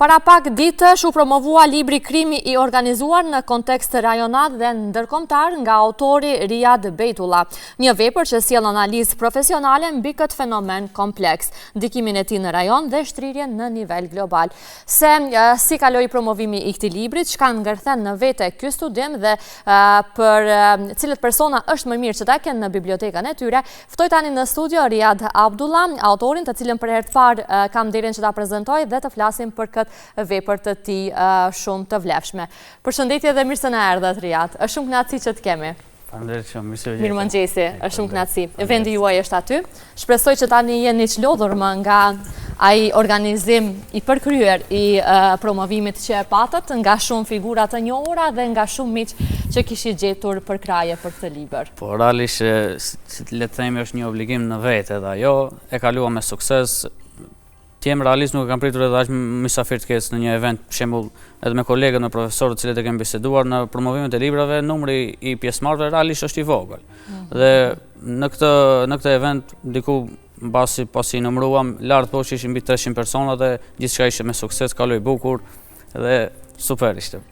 Para pak ditësh u promovua libri Krimi i organizuar në kontekst rajonal dhe ndërkombëtar nga autori Riad Bejtullah, një vepër që sjell analizë profesionale mbi këtë fenomen kompleks, ndikimin e tij në rajon dhe shtrirjen në nivel global. Si kaloi promovimi i këtij libri, çka ngërthen në vete ky studim dhe për cilët persona është më mirë që ta kenë në bibliotekën e tyre, ftoj tani në studio Riad Abdullah, autorin të cilën për herë të parë kam nderin që ta prezantoj dhe të flasim për këtë vepër të tij shumë të vlefshme. Përshëndetje dhe mirë se na erdhët, Riad. Është shumë kënaqësi që të kemi. Faleminderit shumë, mirë se vjen. Mirëmëngjesi, është shumë kënaqësi. Vendi juaj është aty. Shpresoj që tani jeni të lodhur më nga ai organizim i përkryer i promovimit që e patët, nga shumë figura të njohura dhe nga shumë miq që kishin gjetur përkraje për këtë libër. Po realisht, le të themi, është një obligim në vetë dhe ajo e kaluam me sukses. Tjem realisht nuk e kam pritur edhe aq mysafir të kesh në një event, për shembull, edhe me kolegët, me profesorët të cilët e kemi biseduar në promovimet e librave, numri i pjesëmarrëve realisht është i vogël. Dhe në këtë event diku mbasi pasi numëruam lart poshtë ishin mbi 300 persona dhe gjithçka ishte me sukses, kaloi bukur dhe super ishte.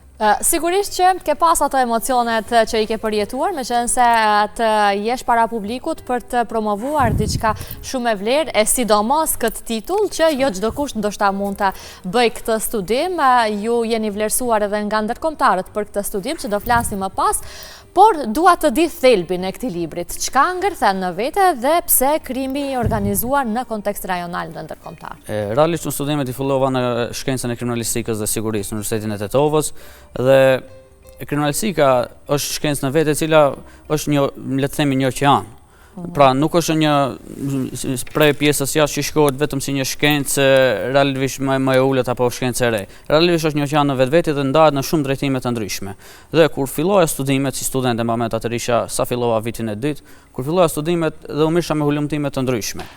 Sigurisht që ke pas ato emocionet që i ke përjetuar, meqense të jesh para publikut për të promovuar diçka shumë e vlerë, e sidomos këtë titull që jo çdo kush ndoshta mund ta bëj këtë studim, ju jeni vlerësuar edhe nga ndërkombëtarët për këtë studim që do flasim më pas, por dua të di thelbin e këtij librit. Çka ngërthen në vete dhe pse krimi i organizuar në kontekst rajonal dhe ndërkombëtar? Realisht studimet i fillova në shkencën e kriminalistikës dhe sigurisë në Universitetin e Tetovës dhe kriminalistika është shkencë në vete e cila është një, le të themi, një oqean. Pra nuk është një prej pjesës jashtë që shkohet vetëm si një shkencë realisht më e ulët apo shkencë e re. Realisht është një oqean në vetvete dhe ndahet në shumë drejtime të ndryshme. Dhe kur filloja studimet si student, në moment atëherë isha sa fillova vitin e dytë, kur filloja studimet dhe u mirsha me hulumtime të ndryshme.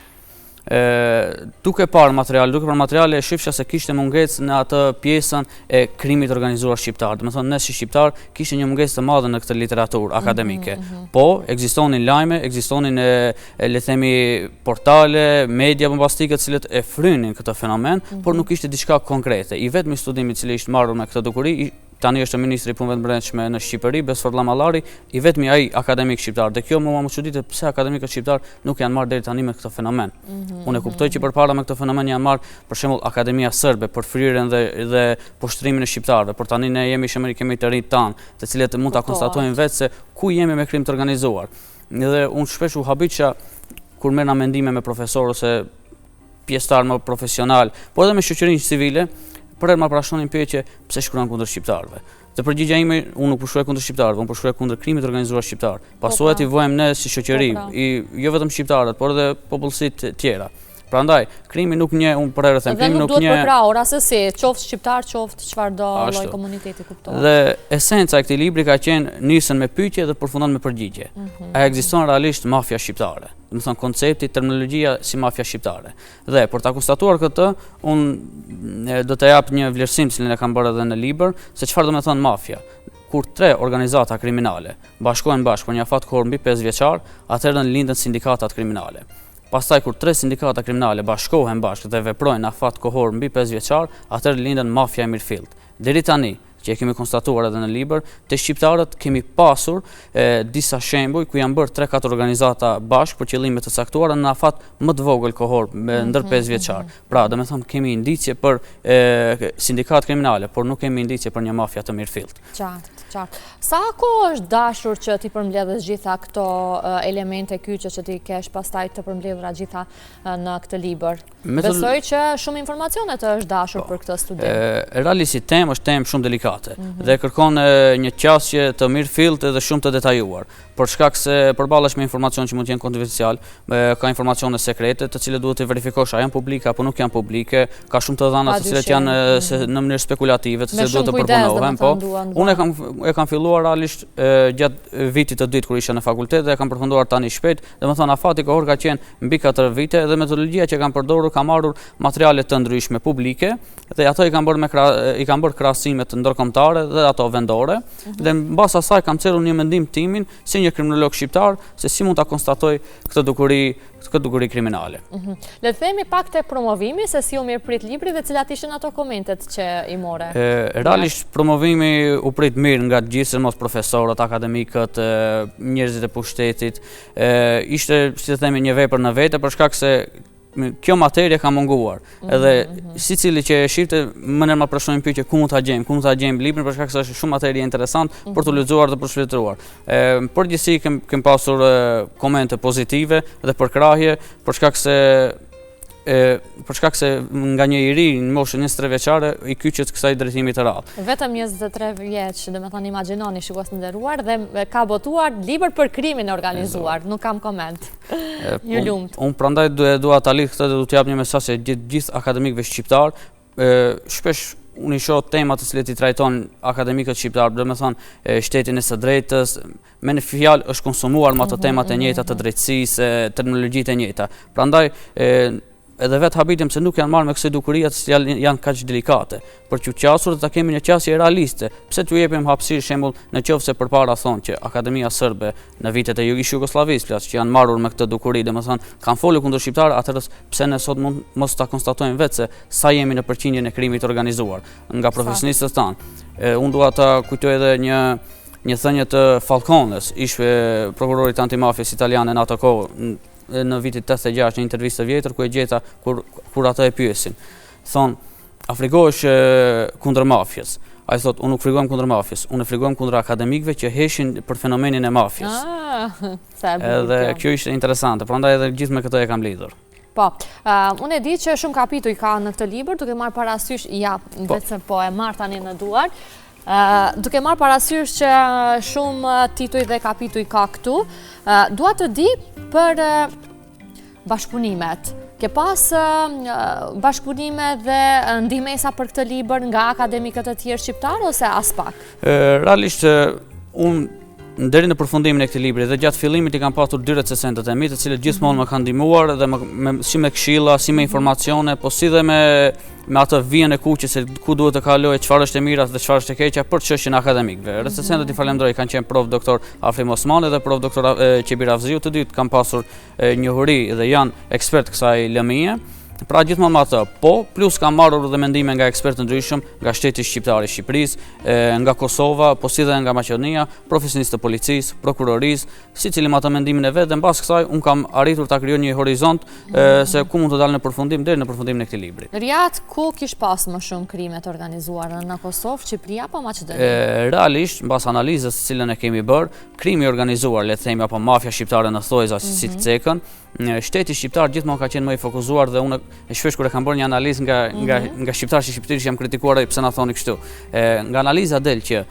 Duke parë materiale e shifsha se kishte mungesë në atë pjesën e krimit organizuar shqiptar. Do të thonë, ne si shqiptar kishte një mungesë të madhe në këtë literaturë akademike. Po, ekzistonin lajme, ekzistonin le të themi portale, media bombastike të cilët e frynin këtë fenomen, por nuk ishte diçka konkrete. I vetmi studimi i cili ishte marrur me këtë dukuri tani është ministri i punëve të brendshme në Shqipëri, Besford Llamallari, i vetmi ai akademik shqiptar. Dhe kjo mua më çuditë pse akademikët shqiptar nuk janë marrë deri tani me këtë fenomen. Unë e kuptoj që përpara me këtë fenomen janë marrë për shembull Akademia Serbe për fryrjen dhe poshtrimin e shqiptarëve, por tani ne kemi të rinjt tanë, të cilët mund ta konstatojnë vetë se ku jemi me krim të organizuar. Dhe unë shpesh u habitja kur merrna mendime me profesor ose pjesëtar më profesional, por edhe me shoqërinë civile, për ma parashonin pyetje pse shkruan kundër shqiptarëve. Dhe përgjigjja ime, unë nuk po shkruaj kundër shqiptarëve, unë po shkruaj kundër krimit organizuar shqiptar. Pasojat i vojmë ne si shoqëri, jo vetëm shqiptarët, por edhe popullsitë tjera. Prandaj, krimi nuk nje, unë për herë them, krimi nuk nje. Dhe nuk duhet përkrahur asesi, qoftë shqiptar, qoftë çfarëdo lloj komuniteti kuptohet. Dhe esenca e këtij libri ka qenë nisën me pyetje dhe përfundon me përgjigje. A ekziston realisht mafia shqiptare? Do të thonë koncepti, terminologjia si mafia shqiptare. Dhe për ta konstatuar këtë, unë do të jap një vlerësim që ne kam bërë edhe në libër, se çfarë do të thonë mafia. Kur 3 organizata kriminale bashkohen bashkë për një afat kohor mbi 5 vjeçar, atëherë linden sindikatat kriminale. Pastaj kur 3 sindikata kriminale bashkohen bashkë dhe veprojnë afat kohor mbi 5 vjeçar, atëherë linden mafia e mirëfillt. Deri tani, që e kemi konstatuar edhe në libër, të shqiptarët kemi pasur disa shembuj ku janë bërë 3-4 organizata bashkë për qëllime të caktuara në afat më të vogël kohor ndër 5 vjeçar. Pra, do të thonë kemi indicie për sindikat kriminale, por nuk kemi indicie për një mafia të mirëfillt. Qartë. Sa kohë është dashur që ti përmbledhësh gjitha këto elemente kyçe që ti kesh pastaj të përmbledhura gjitha në këtë libër? Besoj që shumë informacione të është dashur për këtë studim. Realisht temë është temë shumë delikate dhe kërkon një qasje të mirëfillt dhe shumë të detajuar. Për shkak se përballesh me informacion që mund të jenë konfidencial, ka informacione sekrete të cilët duhet të verifikosh a janë publike apo nuk janë publike, ka shumë të dhëna të cilët janë në mënyrë spekulative, të cilët duhet të përpunohen, po. Unë e kam filluar realisht gjatë vitit të dytë kur isha në fakultet dhe e kam përfunduar tani shpejt, domethënë afati kohor ka qenë mbi 4 vite dhe metodologjia që kam përdorur ka marrur materiale të ndryshme publike dhe ato i kam bërë krahasime të ndërkombëtare dhe ato vendore dhe mbas asaj kam celur një mendim timin si një kriminolog shqiptar se si mund ta konstatoj këtë dukuri këtë dukuri kriminale. Le të themi pak te promovimi, se si u mirëprit libri dhe cilat ishin ato komentet që i more? Realisht promovimi u prit mirë nga gjithë mos profesorët, akademikët, njerëzit e pushtetit. Ishte, si të themi, një vepër në vete për shkak se kjo materie ka munguar. Edhe sicili që e shifte më ma përshojnë pyetje ku mund ta gjejmë librin për shkak se është shumë materie interesant për të lexuar dhe për shfrytëruar. Përgjithësi kem pasur komente pozitive dhe përkrahje për shkak se nga një i ri në moshën 23 vjeçare i kyçet kësaj drejtimi të rradh. Vetëm 23 vjeç, domethënë imagjinoni shikues të nderuar, dhe ka botuar libër për krimin e organizuar, nuk kam koment. Ju lumt. Unë prandaj dua ta lidh këtë dhe do t'ju jap një mesazh gjithë akademikëve shqiptar, shpesh unë i shoh tema të cilat i trajton akademikët shqiptar, domethënë shtetin e së drejtës, me në fjalë është konsumuar me ato temat e njëjta të drejtësisë, terminologjitë e njëjta. Prandaj edhe vetë habitem se nuk janë marrë me kësaj dukuria që janë kaq delikate, për t'ju qasur dhe ta kemi një qasje realiste. Pse t'ju jepim hapësirë shembull në qoftë se përpara thonë që Akademia Serbe në vitet e ish Jugosllavisë që janë marrur me këtë dukuri, domethënë kanë folur kundër shqiptarë, atëherë pse ne sot mund mos ta konstatojmë vetë se sa jemi në përqindjen e krimit organizuar nga profesionistët tanë. Unë dua ta kujtoj edhe një thënie të Falcones, ish prokurorit antimafjes italiane në ato kohë, në vitit 86 një intervistë të vjetër ku e gjeta kur ata e pyesin. Thonë, a frigohesh kundër mafjes? Ai thotë, unë nuk frigohem kundër mafjes, unë frigohem kundër akademikëve që heshin për fenomenin e mafjes. Edhe kjo ishte interesante, prandaj edhe gjithë me këtë e kam lidhur. Po, unë e di që shumë kapituj ka në këtë libër, duke marrë parasysh, vetëm po e marr tani në duar. Duke marrë parasysh që shumë tituj dhe kapituj ka këtu, dua të di për bashkëpunimet. Ke pas bashkëpunime dhe ndihmesa për këtë libër nga akademikët e tjerë shqiptar ose as pak? Realisht unë deri në përfundimin e këtij libri dhe gjatë fillimit i kam pasur dy recensentët e mi, të cilët gjithmonë më kanë ndihmuar dhe si me këshilla, si me informacione, po si dhe me atë vijën e kuqe se ku duhet të kalojë, çfarë është e mira dhe çfarë është e keqja për çështjen akademikëve. Recensentët i falenderoj, kanë qenë prof doktor Afrim Osmani dhe prof doktor Qebir Avziu, të dytë kanë pasur njohuri dhe janë ekspert kësaj lëmie. Pra gjithmonë me atë, po, plus kam marrur dhe mendime nga ekspertë ndryshëm, nga shteti shqiptar i Shqipërisë, nga Kosova, po si dhe nga Maqedonia, profesionistë të policisë, prokurorisë, sicili me atë mendimin e vet dhe mbas kësaj un kam arritur ta krijoj një horizont se ku mund të dalë në përfundim deri në përfundimin e këtij libri. Riat, ku kish pas më shumë krime të organizuara në Kosovë, Shqipëri apo Maqedoni? Realisht, mbas analizës së cilën e kemi bërë, krimi i organizuar, le të themi, apo mafia shqiptare në thojza si të cekën, shteti shqiptar gjithmonë ka qenë më i fokusuar dhe unë shpesh kur e kam bërë një analizë nga shqiptarë që shqiptarisht jam kritikuar dhe pse na thoni kështu. Nga analiza del që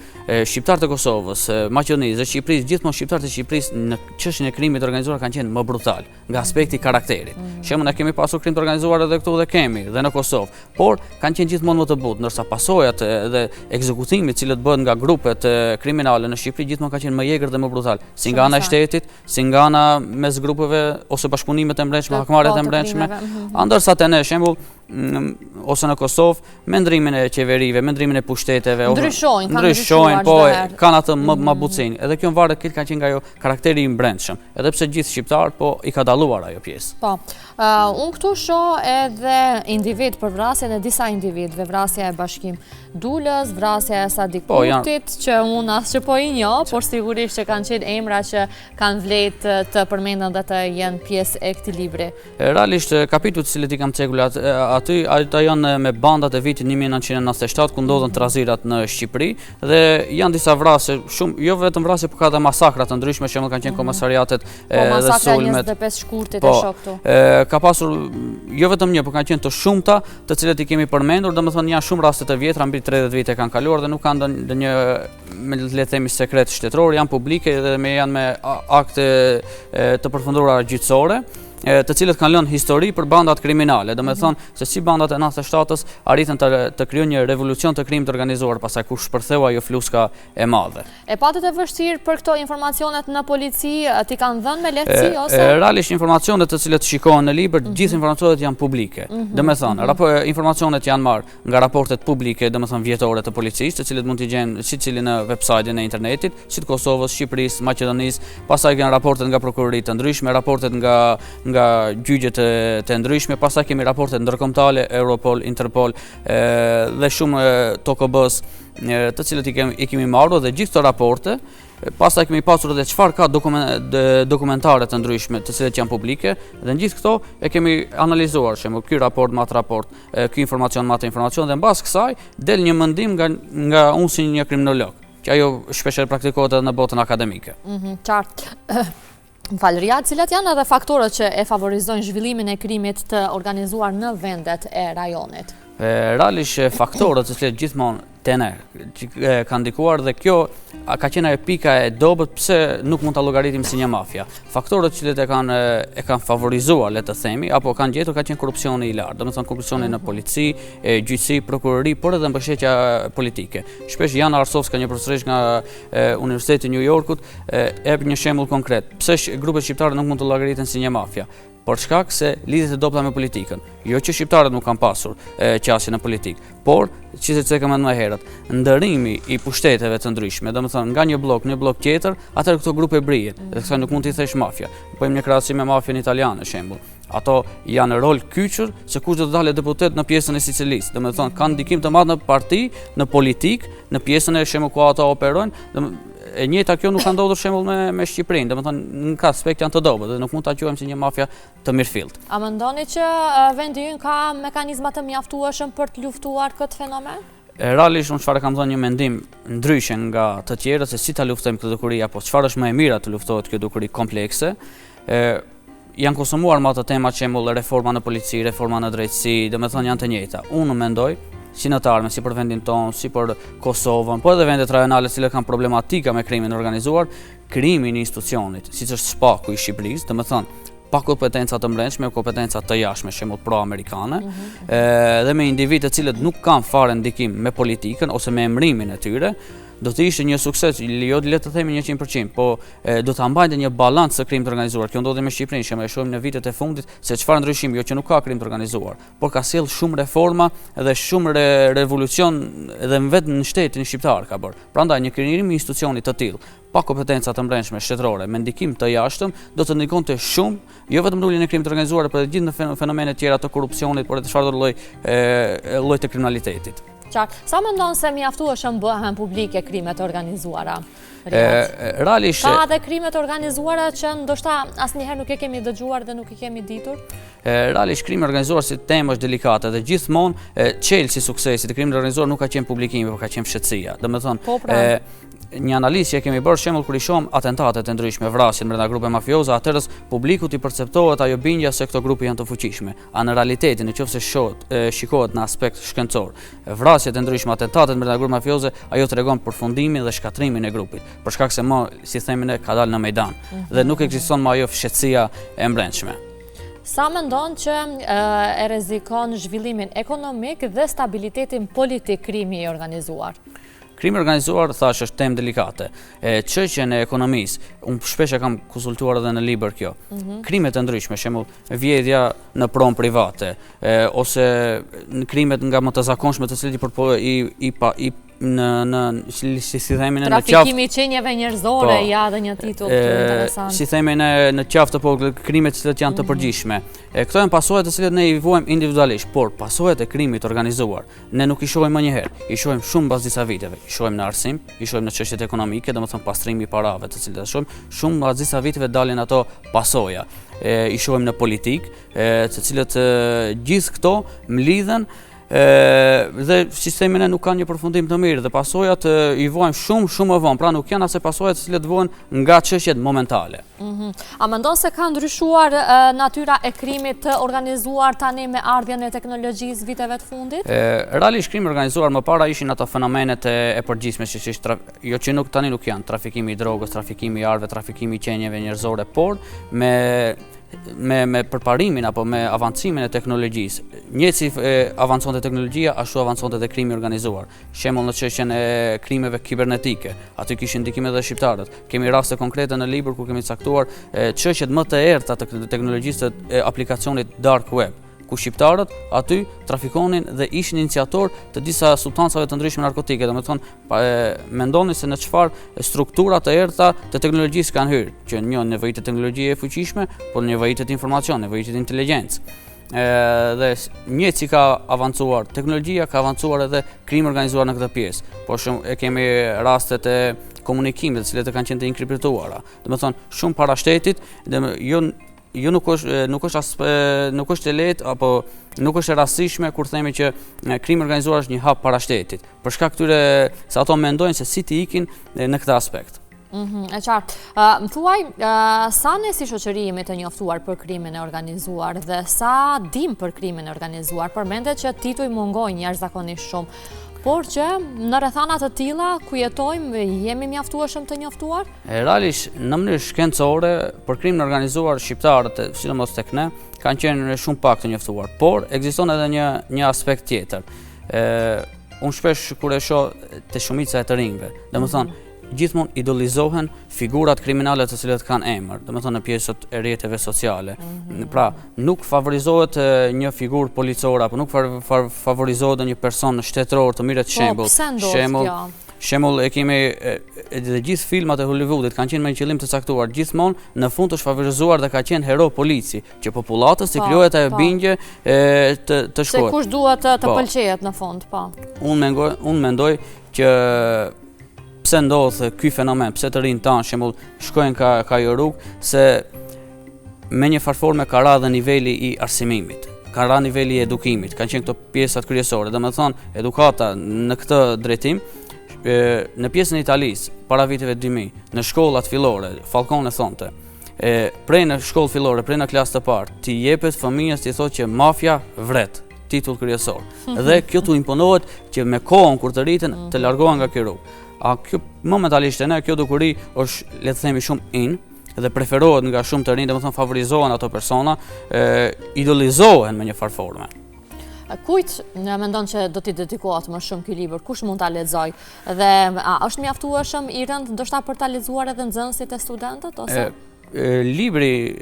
shqiptarët e Kosovës, Maqedonisë dhe Shqipërisë, gjithmonë shqiptarët e Shqipërisë në çështjen e krimit të organizuar kanë qenë më brutal nga aspekti i karakterit. Shembull, ne kemi pasur krim të organizuar edhe këtu dhe kemi dhe në Kosovë, por kanë qenë gjithmonë më të butë, ndërsa pasojat dhe ekzekutimi të cilët bëhen nga grupet kriminale në Shqipëri gjithmonë kanë qenë më egër dhe më brutal, si nga ana e shtetit, si nga ana mes grupeve ose bashkëpunimet e brendshme, hakmarrjet e brendshme, ndërsa te ne shembull ose në Kosovë, me ndrimin e qeverive, me ndrimin e pushteteve, ndryshojnë, po kanë atë më butësinë. Edhe kjo varet këtë ka qenë nga ajo karakteri i brendshëm, edhe pse gjithë shqiptar, po i ka dalluar ajo pjesë. Po, unë këtu shoh edhe individ për vrasjen e disa individëve, vrasja e Bashkim Dulës, vrasja e Sadik Kurtit, që unë as që po i njoh, por sigurisht që kanë qenë emra që kanë vletë të përmenden dhe të jenë pjesë e këtij libri. Realisht kapitujt të cilët i kam cekur aty, ata janë me bandat e vitit 1997 ku ndodhen trazirat në Shqipëri dhe janë disa vrasje, shumë, jo vetëm vrasje, por ka edhe masakra të ndryshme, shembull kanë qenë komisariatet dhe sulmet. Po, masakra 25 Shkurtit e shoh këtu. Ka pasur jo vetëm një, por kanë qenë të shumta, të cilët i kemi përmendur, domethënë janë shumë raste të vjetra, mbi 30 vite kanë kaluar dhe nuk kanë ndonjë, le të themi, sekret shtetëror, janë publike dhe janë me akte të përfunduara gjyqësore, të cilët kanë lënë histori për bandat kriminale. Domethënë se si bandat e 97-s arritën të krijojnë një revolucion të krimit të organizuar, pastaj kur shpërtheu ajo fluska e madhe. E patët e vështirë për këto informacionet në polici, ti kanë dhënë me lehtësi ose? Realisht informacionet të cilët shikohen në libër, gjithë informacionet janë publike. Domethënë, informacionet janë marrë nga raportet publike, domethënë vjetore të policisë, të cilët mund t'i gjejnë sicili në websajtin e internetit, si të Kosovës, Shqipërisë, Maqedonisë, pastaj kanë raportet nga prokuroritë të ndryshme, raportet nga nga gjyqjet të ndryshme, pastaj kemi raporte ndërkombëtare, Europol, Interpol dhe shumë TOKB-s, të cilët i kemi marrur, dhe gjithë këto raporte pastaj kemi pasur edhe çfarë ka dokumentare të ndryshme të cilat janë publike, dhe në gjithë këto e kemi analizuar, shembull ky raport me atë raport, ky informacion me atë informacion, dhe mbas kësaj del një mendim nga unë si një kriminolog, që ajo shpesh praktikohet edhe në botën akademike. Qartë. Falëria, cilat janë edhe faktorët që e favorizojnë zhvillimin e krimit të organizuar në vendet e rajonit? Realisht faktorët që cilët gjithmonë te ne kanë ndikuar, dhe kjo ka qenë ajo pika e dobët pse nuk mund ta llogaritim si një mafia. Faktorët që e kanë favorizuar, le të themi, apo kanë gjetur, ka qenë korrupsioni i lartë, domethënë korrupsioni në polici, gjyqësi, prokurori, por edhe mbështetja politike. Shpesh Jana Arsovska, një profesoresh nga Universiteti i New Yorkut, jep një shembull konkret. Pse grupet shqiptare nuk mund të llogariten si një mafia? Për shkak se lidhet e dobta me politikën. Jo që shqiptarët nuk kanë pasur qasje në politikë, por që se kemi më herët, ndërrimi i pushteteve të ndryshme, domethënë nga një blok tjetër, atëherë këto grupe brihen. Dhe kësaj nuk mund t'i thesh mafia. Bëjmë një krahasim me mafian italiane, shembull. Ato janë rol kyçur se kush do të dalë deputet në pjesën e Sicilisë. Domethënë kanë ndikim të madh në parti, në politikë, në pjesën e shembull ku ata operojnë. E njëjta kjo nuk ka ndodhur shembull me Shqipërinë, domethënë në këtë aspekt janë të dobët dhe nuk mund ta quajmë si një mafia të mirëfillt. A mendoni që vendi ynë ka mekanizma të mjaftueshëm për të luftuar këtë fenomen? Realisht unë çfarë kam thënë, një mendim ndryshe nga të tjerët se si ta luftojmë këtë dukuri, apo çfarë është më e mira të luftohet kjo dukuri komplekse. Janë konsumuar me ato tema, shembull reforma në polici, reforma në drejtësi, domethënë janë të njëjta. Unë mendoj si në të ardhmen, si për vendin tonë, si për Kosovën, por edhe vendet rajonale që kanë problematika me krimin organizuar, krijimi i institucionit, siç është SPAK-u i Shqipërisë, domethënë pa kompetenca të brendshme, kompetenca të jashtme, shembull pro-amerikane, dhe me individë të cilët nuk kanë fare ndikim me politikën ose me emrimin e tyre, do të ishte një sukses, jo le të themi 100%, po do ta mbajnë një balancë të krimit të organizuar. Kjo ndodhi me Shqipërinë, që e shohim në vitet e fundit se çfarë ndryshimi, jo që nuk ka krim të organizuar, por ka sjell shumë reforma dhe shumë revolucion edhe vetë në shtetin shqiptar ka bërë. Prandaj një krijim i institucionit të tillë, pa kompetenca të brendshme shtetërore, me ndikim të jashtëm, do të ndikonte shumë, jo vetëm në uljen e krimit të organizuar, por edhe gjithë në fenomene tjera të korrupsionit, por edhe çfarëdo lloj të kriminalitetit. Qartë. Sa mendon se mjaftueshëm bëhen publike krimet e organizuara? Realisht ka edhe krimet organizuara që ndoshta asnjëherë nuk e kemi dëgjuar dhe nuk i kemi ditur? Realisht krimi organizuar si temë është delikate dhe gjithmonë çelësi i suksesit të krimit organizuar nuk ka qenë publikimi, por ka qenë fshehtësia. Domethënë një analizë që kemi bërë, shembull kur i shohim atentatet e ndryshme, vrasjen brenda grupeve mafioze, atëherë publiku i perceptohet ajo bindja se këto grupe janë të fuqishme. A në realitetin, nëse shikohet në aspekt shkencor, vrasjet e ndryshme, atentatet brenda grupeve mafioze, ajo tregon përfundimin dhe shkatrimin e grupit, për shkak se më, si themi ne, ka dalë në mejdan dhe nuk ekziston më ajo fshehtësia e brendshme. Sa mendon që e rrezikon zhvillimin ekonomik dhe stabilitetin politik krimi i organizuar? Krimi organizuar, thash, është temë delikate. Çështjen e ekonomisë, unë shpesh e kam konsultuar edhe në libër kjo. Krimet e ndryshme, shembull, vjedhja në pronë private, ose krimet nga më të zakonshme të cilët si themi në qaftë, trafikimi i qenieve njerëzore, ja dhe një titull interesant. Si themi në qaftë të vogël, krimet që janë të përgjithshme. Këto janë pasojat të cilët ne i vuajmë individualisht, por pasojat e krimit organizuar ne nuk i shohim më njëherë, i shohim shumë pas disa viteve. I shohim në arsim, i shohim në çështjet ekonomike, domethënë pastrimi i parave, të cilët shohim shumë pas disa viteve dalin ato pasoja. I shohim në politikë, të cilët gjithë këto mlidhen dhe sistemi nuk ka një përfundim të mirë dhe pasojat i vojnë shumë më vonë, pra nuk janë asaj pasojat të cilët vojnë nga çështjet momentale. A mendon se ka ndryshuar natyra e krimit të organizuar tani me ardhjen e teknologjisë viteve të fundit? Realisht krimi organizuar më para ishin ato fenomenet e përgjithshme jo që tani nuk janë trafikimi i drogës, trafikimi i armëve, trafikimi i qenieve njerëzore, por me përparimin apo me avancimin e teknologjisë. Njëjtë si avanconte teknologjia, ashtu avanconte edhe krimi organizuar. Shembull në çështjen e krimeve kibernetike, aty kishin ndikim edhe shqiptarët. Kemi raste konkrete në libër ku kemi caktuar çështjet më të errta të teknologjisë të aplikacionit dark web, ku shqiptarët aty trafikonin dhe ishin iniciator të disa substancave të ndryshme narkotike. Domethënë mendonin se në çfarë struktura të errta të teknologjisë kanë hyrë, që një nevojitë të teknologjie e fuqishme, por nevojitë të informacion, nevojitë të inteligjencë. Dhe njëjtë si ka avancuar teknologjia, ka avancuar edhe krimi organizuar në këtë pjesë. Por shumë kemi rastet e komunikimit, të cilat kanë qenë të inkriptuara. Domethënë shumë para shtetit, nuk është e lehtë apo nuk është e rastishme kur themi që krimi organizuar është një hap para shtetit. Për shkak këtyre se ato mendojnë se si të ikin në këtë aspekt. E qartë. Më thuaj, sa ne si shoqëri jemi të njoftuar për krimin e organizuar dhe sa dim për krimin e organizuar, përmendet që tituj mungojnë jashtëzakonisht shumë, por që në rrethana të tilla ku jetojmë jemi mjaftueshëm të njoftuar? Realisht, në mënyrë shkencore, për krimin e organizuar shqiptarët, sidomos tek ne, kanë qenë shumë pak të njoftuar, por ekziston edhe një aspekt tjetër. Unë shpesh kur e shoh te shumica e të rinjve, domethënë gjithmonë idolizohen figurat kriminale të cilët kanë emër, domethënë në pjesët e rrjeteve sociale. Pra, nuk favorizohet një figurë policore apo nuk favorizohet një person shtetëror të mirë të shembull. Shembull, e kemi dhe gjithë filmat e Hollywoodit kanë qenë me një qëllim të caktuar, gjithmonë në fund është favorizuar dhe ka qenë hero polici, që popullatës të krijohet ajo bindje të shkojë. Se kush duhet të pëlqejet në fund, po. Unë mendoj që pse ndodh ky fenomen, pse të rinjt tanë shembull shkojnë ka jo rrugë, se me një farforme ka ra dhe niveli i arsimimit, ka ra niveli i edukimit, kanë qenë këto pjesat kryesore. Domethënë edukata në këtë drejtim, në pjesën e Italisë para viteve 2000, në shkollat fillore, Falcone thonte, prej në shkollë fillore, prej në klasë të parë, ti jepet fëmijës ti thotë që mafia vret, titull kryesor. Dhe kjo tu imponohet që me kohën kur të rriten të largohen nga ky rrugë. Kjo momentalisht kjo dukuri është, le të themi, shumë in dhe preferohet nga shumë të rinj, domethënë favorizohen ato persona, idolizohen me një farforme. Kujt mendon që do t'i dedikohet më shumë ky libër? Kush mund ta lexoj? Dhe është mjaftueshëm i rënd ndoshta për ta lexuar edhe nxënësit e studentët ose? Libri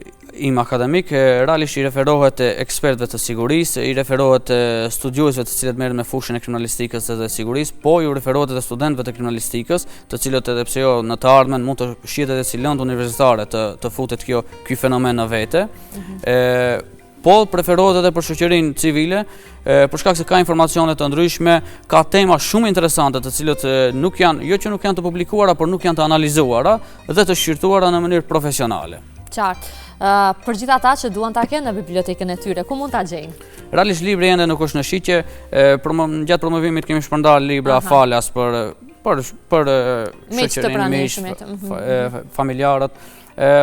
im akademik realisht i referohet ekspertëve të sigurisë, i referohet studiuesve të cilët merren me fushën e kriminalistikës dhe sigurisë, po ju referohet edhe studentëve të kriminalistikës, të cilët edhe pse jo në të ardhmen mund të shihet edhe si lëndë universitare të futet ky fenomen në vete. Po preferohet edhe për shoqërinë civile, për shkak se ka informacione të ndryshme, ka tema shumë interesante të cilët nuk janë, jo që nuk janë të publikuara, por nuk janë të analizuara dhe të shqyrtuara në mënyrë profesionale. Qartë. Për gjithë ata që duan ta kenë në bibliotekën e tyre, ku mund ta gjejnë? Realisht libri ende nuk është në shitje, gjatë promovimit kemi shpërndarë libra falas për shoqërinë, miq, familjarët.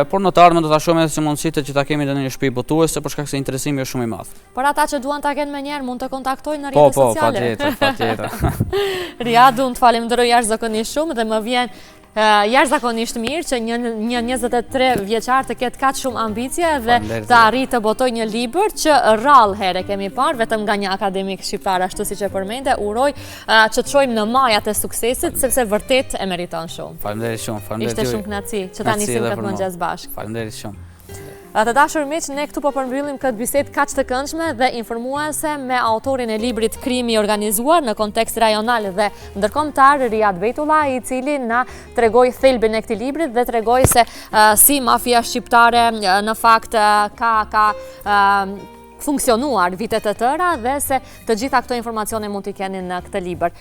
Por në të ardhmen do ta shohim edhe si mundësitë që ta kemi në një shtëpi botuese për shkak se interesimi është shumë i madh. Për ata që duan ta kenë më njëherë mund të kontaktojnë në rrjetet sociale. Po, patjetër. Riad, unë të falenderoj jashtëzakonisht shumë dhe më vjen jashtëzakonisht mirë që një 23 vjeçar të ketë kaq shumë ambicie dhe të arrijë të botojë një libër që rrallë herë kemi parë vetëm nga një akademik shqiptar, ashtu siç e përmende. Uroj që të shohim në majat e suksesit sepse vërtet e meriton shumë. Faleminderit shumë, Ishte shumë kënaqësi që ta nisim këtë mëngjes bashkë. Faleminderit shumë. Të dashur miq, ne këtu po përmbyllim këtë bisedë kaq të këndshme dhe informuese me autorin e librit Krimi i organizuar në kontekst rajonal dhe ndërkombëtar, Riad Bejtullah, i cili na tregoi thelbin e këtij libri dhe tregoi se si mafia shqiptare në fakt ka funksionuar vite të tëra dhe se të gjitha këto informacione mund t'i keni në këtë libër.